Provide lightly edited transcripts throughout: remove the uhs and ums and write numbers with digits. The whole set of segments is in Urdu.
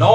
9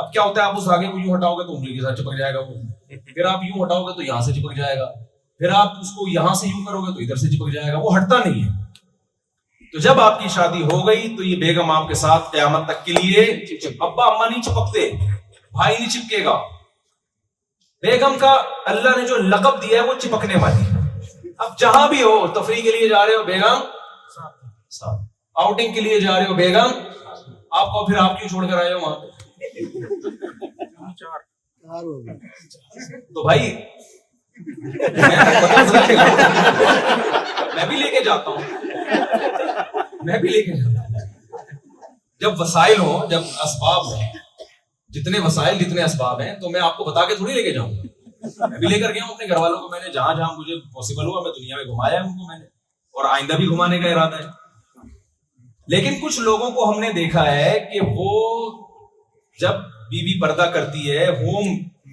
اب کیا ہوتا ہے, آپ اس دھاگے کو یوں ہٹاؤ گے تو انگلی کے ساتھ چپک جائے گا وہ, پھر آپ یوں ہٹاؤ گے تو یہاں سے چپک جائے گا, پھر آپ اس کو یہاں سے یوں کرو گے تو ادھر سے چپک جائے گا, وہ ہٹتا نہیں ہے. تو جب آپ کی شادی ہو گئی تو یہ بیگم آپ کے ساتھ قیامت تک کے لیے, ابا اما نہیں چپکتے, بھائی نہیں چپکے گا. بیگم کا اللہ نے جو لقب دیا ہے وہ چپکنے والی. اب جہاں بھی ہو, تفریح کے لیے جا رہے ہو بیگم ساتھ, آؤٹنگ کے لیے جا رہے ہو بیگم, آپ کو پھر آپ کیوں چھوڑ کر آئے ہو وہاں پہ؟ تو بھائی میں بھی لے کے جاتا ہوں, میں بھی لے کے جاتا ہوں. جب وسائل ہو, جب اسباب ہو, جتنے وسائل جتنے اسباب ہیں, تو میں آپ کو بتا کے تھوڑی لے کے جاؤں گا. میں بھی لے کر گیا ہوں اپنے گھر والوں کو, میں نے جہاں جہاں مجھے پاسبل ہوا میں دنیا میں گھمایا ہے ان کو میں نے, اور آئندہ بھی گھمانے کا ارادہ ہے. لیکن کچھ لوگوں کو ہم نے دیکھا ہے کہ وہ جب بیوی پردہ کرتی ہے, ہوم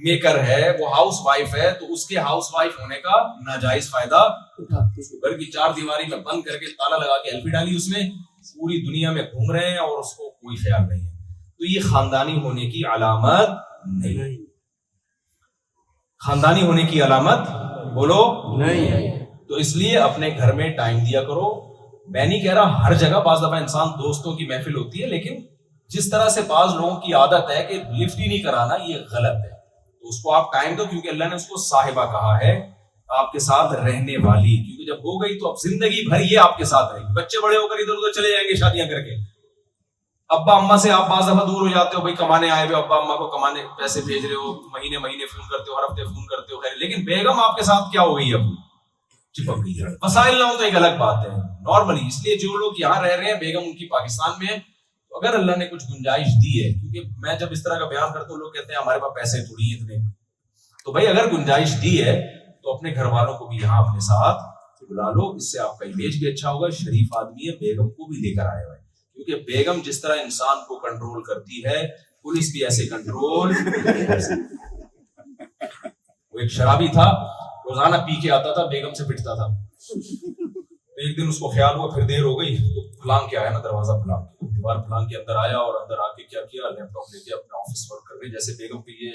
میکر ہے, وہ ہاؤس وائف ہے, تو اس کے ہاؤس وائف ہونے کا ناجائز فائدہ گھر کی چار دیواری میں بند کر کے تالا لگا کے ایلفی ڈالی اس میں, پوری دنیا میں گھوم رہے ہیں اور اس کو کوئی خیال نہیں ہے. تو یہ خاندانی ہونے کی علامت نہیں, خاندانی ہونے کی علامت بولو نہیں ہے. تو اس لیے اپنے گھر میں ٹائم دیا کرو. میں نہیں کہہ رہا ہر جگہ, بعض دفعہ انسان دوستوں کی محفل ہوتی ہے, لیکن جس طرح سے بعض لوگوں کی عادت ہے کہ لفٹ ہی نہیں کرانا, یہ غلط ہے. تو اس کو آپ ٹائم دو, کیونکہ اللہ نے اس کو صاحبہ کہا ہے, آپ کے ساتھ رہنے والی, کیونکہ جب ہو گئی تو اب زندگی بھر یہ آپ کے ساتھ رہے گی. بچے بڑے ہو کر ادھر ادھر چلے جائیں گے شادیاں کر کے, ابا اما سے آپ بعض دفعہ دور ہو جاتے ہو, بھائی کمانے آئے ہوئے, ابا اما کو کمانے پیسے بھیج رہے ہو, مہینے مہینے فون کرتے ہو, ہر ہفتے فون کرتے ہو, خیر. لیکن بیگم آپ کے ساتھ کیا ہو گئی, اب چپک گئی ہے. وسائل نہ ہو تو ایک الگ بات ہے نارملی. اس لیے جو لوگ یہاں رہ رہے ہیں, بیگم ان کی پاکستان میں ہے, تو اگر اللہ نے کچھ گنجائش دی ہے, کیونکہ میں جب اس طرح کا بیان کرتا ہوں لوگ کہتے ہیں ہمارے پاس پیسے تھوڑی ہیں اتنے, تو بھائی اگر گنجائش دی ہے تو اپنے گھر والوں کو بھی یہاں اپنے ساتھ بلا لو. اس سے آپ کا امیج بھی اچھا ہوگا. شریف آدمی ہے, بیگم کو بھی لے کر آئے ہوئے, کیونکہ بیگم جس طرح انسان کو کنٹرول کرتی ہے, پولیس بھی ایسے کنٹرول. وہ ایک شرابی تھا, روزانہ پی کے آتا تھا, بیگم سے پٹتا تھا. ایک دن اس کو خیال ہوا پھر دیر ہو گئی, تو پھلانگ کے آیا نا, دروازہ پھلانگ کے, دیوار پھلانگ کے اندر آیا, اور اندر آ کے کیا کیا, لیپ ٹاپ لے کے اپنا آفس ورک کر رہے, جیسے بیگم پہ یہ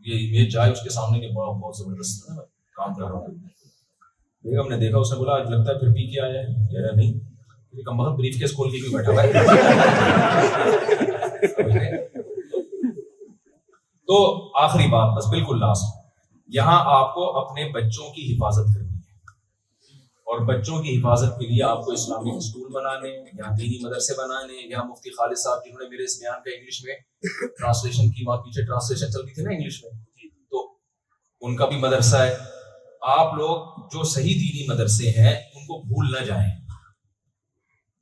امیج جائے اس کے سامنے کہ بہت زبردست ہے کام کر رہا ہوں. بیگم نے دیکھا, اس نے بولا لگتا ہے پھر پی کے آیا ہے. کہہ رہا نہیں, کم بخت بریف کیس کھول کے کیوں بیٹھا ہوا ہے. تو آخری بات, بس بالکل لاسٹ, یہاں آپ کو اپنے بچوں کی حفاظت کرنی ہے, اور بچوں کی حفاظت کے لیے آپ کو اسلامک اسکول بنانے, یا دینی مدرسے بنانے. یا مفتی خالد صاحب جنہوں نے میرے اس بیان کا انگلش میں ٹرانسلیشن کی, وہاں پیچھے ٹرانسلیشن چل رہی تھی نا انگلش میں, تو ان کا بھی مدرسہ ہے. آپ لوگ جو صحیح دینی مدرسے ہیں ان کو بھول نہ جائیں,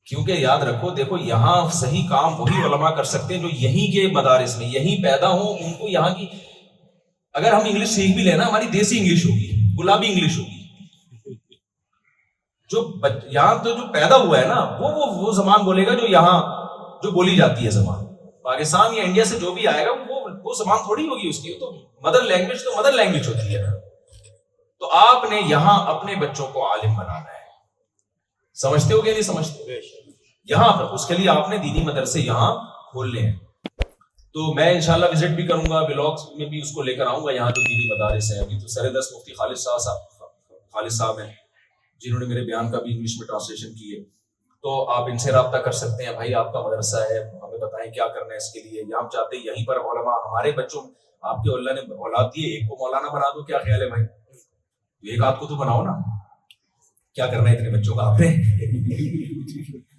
کیونکہ یاد رکھو, دیکھو یہاں صحیح کام وہی علماء کر سکتے ہیں جو یہیں کے مدارس میں یہیں پیدا ہوں. ان کو یہاں کی, اگر ہم انگلش سیکھ بھی لینا, ہماری دیسی انگلش ہوگی, گلابی انگلش ہوگی. جو یہاں تو جو پیدا ہوا ہے نا, وہ زبان بولے گا جو یہاں جو بولی جاتی ہے زبان. پاکستان یا انڈیا سے جو بھی آئے گا وہ زبان تھوڑی ہوگی اس کی, تو مدر لینگویج تو مدر لینگویج ہوتی ہے. تو آپ نے یہاں اپنے بچوں کو عالم بنانا ہے. سمجھتے ہو کہ نہیں سمجھتے؟ یہاں پر اس کے لیے آپ نے دینی مدرسے یہاں کھولنے ہیں. تو میں انشاءاللہ وزٹ بھی کروں گا, ولاگز میں بھی اس کو لے کر آؤں گا یہاں جو دینی مدارس ہیں. ابھی تو سردست مفتی خالد صاحب ہیں جنہوں نے میرے بیان کا بھی انگلش میں ٹرانسلیشن کی ہے, تو آپ ان سے رابطہ کر سکتے ہیں. بھائی آپ کا مدرسہ ہے, ہمیں بتائیں کیا کرنا ہے اس کے لیے. یا ہم چاہتے ہیں یہیں پر علماء ہمارے بچوں, آپ کے اللہ نے اولاد دی ہے, ایک کو مولانا بنا دو, کیا خیال ہے بھائی؟ ایک آدھ کو تو بناؤ نا, کیا کرنا ہے اتنے بچوں کا آپ نے,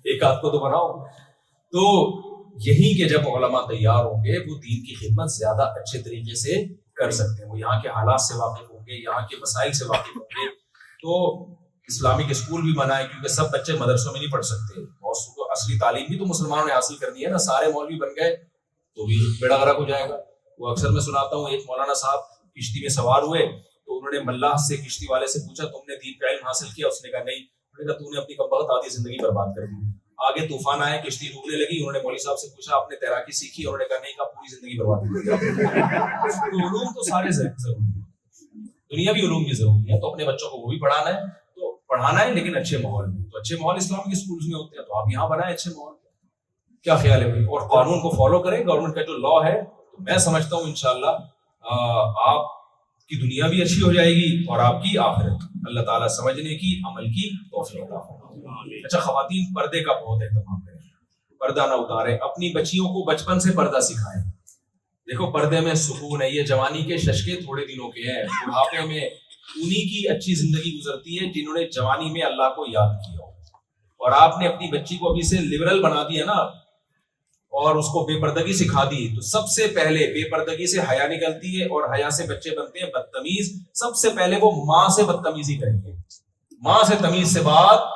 ایک آدھ کو تو بناؤ. تو یہی کہ جب علماء تیار ہوں گے وہ دین کی خدمت زیادہ اچھے طریقے سے کر سکتے ہیں. وہ یہاں کے حالات سے واقف ہوں گے, یہاں کے مسائل سے واقف ہوں گے. تو اسلامک اسکول بھی بنائے, کیونکہ سب بچے مدرسوں میں نہیں پڑھ سکتے. بہت کو اصلی تعلیم بھی تو مسلمانوں نے حاصل کرنی ہے نا. سارے مولوی بن گئے تو بھی بیڑا غرق ہو جائے گا. وہ اکثر میں سناتا ہوں, ایک مولانا صاحب کشتی میں سوار ہوئے تو انہوں نے ملاح سے, کشتی والے سے پوچھا تم نے دین کا علم حاصل کیا؟ اس نے کہا نہیں. انہوں نے کہا تو نے اپنی کم بخت آدھی زندگی برباد کر دی. آگے طوفان آئے, کشتی ڈوبنے لگی. انہوں نے مولوی صاحب سے پوچھا آپ نے تیراکی سیکھی؟ انہوں نے کہا نہیں. کہا پوری زندگی برباد کر دی. تو علوم تو سارے ضروری ہیں, دنیاوی علوم بھی ضروری ہے. تو اپنے بچوں کو وہ بھی پڑھانا ہے, تو پڑھانا ہے لیکن اچھے ماحول میں. تو اچھے ماحول اسلامک اسکولز میں ہوتے ہیں, تو آپ یہاں بنائیں اچھے ماحول. کیا خیال ہے بھائی؟ اور قانون کو فالو کریں, گورنمنٹ کا جو لا ہے تو میں سمجھتا ہوں انشاءاللہ آپ کی دنیا بھی اچھی ہو جائے گی اور آپ کی آخرت. اللہ تعالیٰ سمجھنے کی عمل کی توفیق عطا فرمائے. اچھا خواتین پردے کا بہت اہتمام کریں, پردہ نہ اتاریں, اپنی بچیوں کو بچپن سے پردہ سکھائیں. دیکھو پردے میں سکون ہے, یہ جوانی کے ششکے تھوڑے دنوں کے ہیں, بڑھاپے میں انہی کی اچھی زندگی گزرتی ہے جنہوں نے جوانی میں اللہ کو یاد کیا ہو. اور آپ نے اپنی بچی کو ابھی سے لبرل بنا دیا نا اور اس کو بے پردگی سکھا دی, تو سب سے پہلے بے پردگی سے حیا نکلتی ہے اور حیا سے بچے بنتے ہیں بدتمیز. سب سے پہلے وہ ماں سے بدتمیزی کریں گے, ماں سے تمیز سے بات,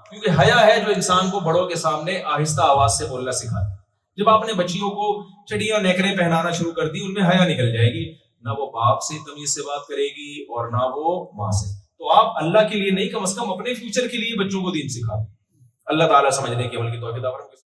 کیونکہ حیا ہے جو انسان کو بڑوں کے سامنے آہستہ آواز سے بولنا سکھاتی. جب آپ نے بچیوں کو چڑیاں نیکریں پہنانا شروع کر دی, ان میں حیا نکل جائے گی, نہ وہ باپ سے تمیز سے بات کرے گی اور نہ وہ ماں سے. تو آپ اللہ کے لیے نہیں, کم از کم اپنے فیوچر کے لیے بچوں کو دین سکھا. اللہ تعالیٰ سمجھنے کی عمل کی توفیق عطا فرمائے.